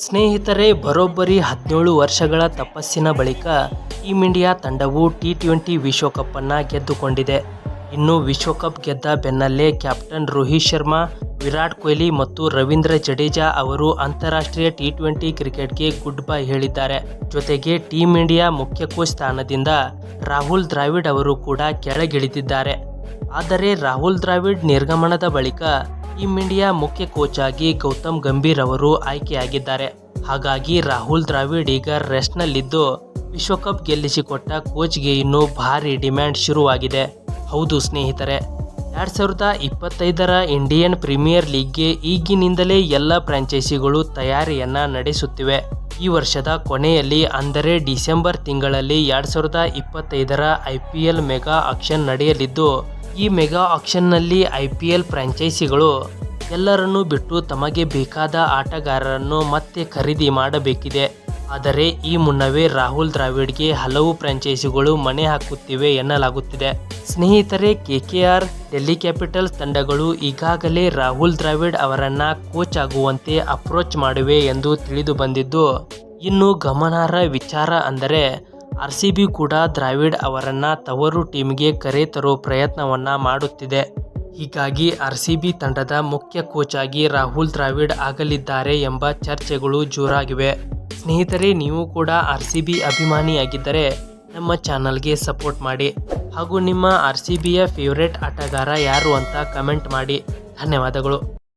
ಸ್ನೇಹಿತರೆ, ಬರೋಬ್ಬರಿ 17 ವರ್ಷಗಳ ತಪಸ್ಸಿನ ಬಳಿಕ ಟೀಮ್ ಇಂಡಿಯಾ ತಂಡವು ಟಿ20 ವಿಶ್ವಕಪ್ ಅನ್ನು ಗೆದ್ದುಕೊಂಡಿದೆ. ಇನ್ನು ವಿಶ್ವಕಪ್ ಗೆದ್ದ ಬೆನ್ನಲ್ಲೇ ಕ್ಯಾಪ್ಟನ್ ರೋಹಿತ್ ಶರ್ಮಾ, ವಿರಾಟ್ ಕೊಹ್ಲಿ ಮತ್ತು ರವೀಂದ್ರ ಜಡೇಜಾ ಅವರು ಅಂತಾರಾಷ್ಟ್ರೀಯ ಟಿ20 ಕ್ರಿಕೆಟ್ಗೆ ಗುಡ್ ಬೈ ಹೇಳಿದ್ದಾರೆ. ಜೊತೆಗೆ ಟೀಮ್ ಇಂಡಿಯಾ ಮುಖ್ಯ ಕೋಚ್ ಸ್ಥಾನದಿಂದ ರಾಹುಲ್ ದ್ರಾವಿಡ್ ಅವರು ಕೂಡ ಕೆಳಗಿಳಿದಿದ್ದಾರೆ. ಆದರೆ ರಾಹುಲ್ ದ್ರಾವಿಡ್ ನಿರ್ಗಮನದ ಬಳಿಕ ಟೀಮ್ ಇಂಡಿಯಾ ಮುಖ್ಯ ಕೋಚ್ ಆಗಿ ಗೌತಮ್ ಗಂಭೀರ್ ಅವರು ಆಯ್ಕೆಯಾಗಿದ್ದಾರೆ. ಹಾಗಾಗಿ ರಾಹುಲ್ ದ್ರಾವಿಡ್ ಈಗ ರೆಸ್ಟ್ನಲ್ಲಿದ್ದು ವಿಶ್ವಕಪ್ ಗೆಲ್ಲಿಸಿಕೊಟ್ಟ ಕೋಚ್ಗೆ ಇನ್ನೂ ಭಾರಿ ಡಿಮ್ಯಾಂಡ್ ಶುರುವಾಗಿದೆ. ಹೌದು ಸ್ನೇಹಿತರೆ, 2025ರ ಇಂಡಿಯನ್ ಪ್ರೀಮಿಯರ್ ಲೀಗ್ಗೆ ಈಗಿನಿಂದಲೇ ಎಲ್ಲ ಫ್ರಾಂಚೈಸಿಗಳು ತಯಾರಿಯನ್ನ ನಡೆಸುತ್ತಿವೆ. ಈ ವರ್ಷದ ಕೊನೆಯಲ್ಲಿ ಅಂದರೆ ಡಿಸೆಂಬರ್ ತಿಂಗಳಲ್ಲಿ 2025ರ IPL ಮೆಗಾ ಆಕ್ಷನ್ ನಡೆಯಲಿದ್ದು, ಈ ಮೆಗಾ ಆಕ್ಷನ್ನಲ್ಲಿ IPL ಫ್ರಾಂಚೈಸಿಗಳು ಎಲ್ಲರನ್ನೂ ಬಿಟ್ಟು ತಮಗೆ ಬೇಕಾದ ಆಟಗಾರರನ್ನು ಮತ್ತೆ ಖರೀದಿ ಮಾಡಬೇಕಿದೆ. ಆದರೆ ಈ ಮುನ್ನವೇ ರಾಹುಲ್ ದ್ರಾವಿಡ್ಗೆ ಹಲವು ಫ್ರಾಂಚೈಸಿಗಳು ಮಣೆ ಹಾಕುತ್ತಿವೆ ಎನ್ನಲಾಗುತ್ತಿದೆ. ಸ್ನೇಹಿತರೆ, KKR, ಡೆಲ್ಲಿ ಕ್ಯಾಪಿಟಲ್ಸ್ ತಂಡಗಳು ಈಗಾಗಲೇ ರಾಹುಲ್ ದ್ರಾವಿಡ್ ಅವರನ್ನ ಕೋಚ್ ಆಗುವಂತೆ ಅಪ್ರೋಚ್ ಮಾಡಿವೆ ಎಂದು ತಿಳಿದು ಬಂದಿದ್ದು, ಇನ್ನು ಗಮನಾರ್ಹ ವಿಚಾರ ಅಂದರೆ RCB ಕೂಡ ದ್ರಾವಿಡ್ ಅವರನ್ನ ತವರು ಟೀಮ್ಗೆ ಕರೆ ತರೋ ಪ್ರಯತ್ನವನ್ನ ಮಾಡುತ್ತಿದೆ. ಹೀಗಾಗಿ RCB ತಂಡದ ಮುಖ್ಯ ಕೋಚ್ ಆಗಿ ರಾಹುಲ್ ದ್ರಾವಿಡ್ ಆಗಲಿದ್ದಾರೆ ಎಂಬ ಚರ್ಚೆಗಳು ಜೋರಾಗಿವೆ. ಸ್ನೇಹಿತರೆ, ನೀವು ಕೂಡ RCB ಅಭಿಮಾನಿಯಾಗಿದ್ದರೆ ನಮ್ಮ ಚಾನಲ್ಗೆ ಸಪೋರ್ಟ್ ಮಾಡಿ ಹಾಗೂ ನಿಮ್ಮ RCBಯ ಫೇವರೇಟ್ ಆಟಗಾರ ಯಾರು ಅಂತ ಕಮೆಂಟ್ ಮಾಡಿ. ಧನ್ಯವಾದಗಳು.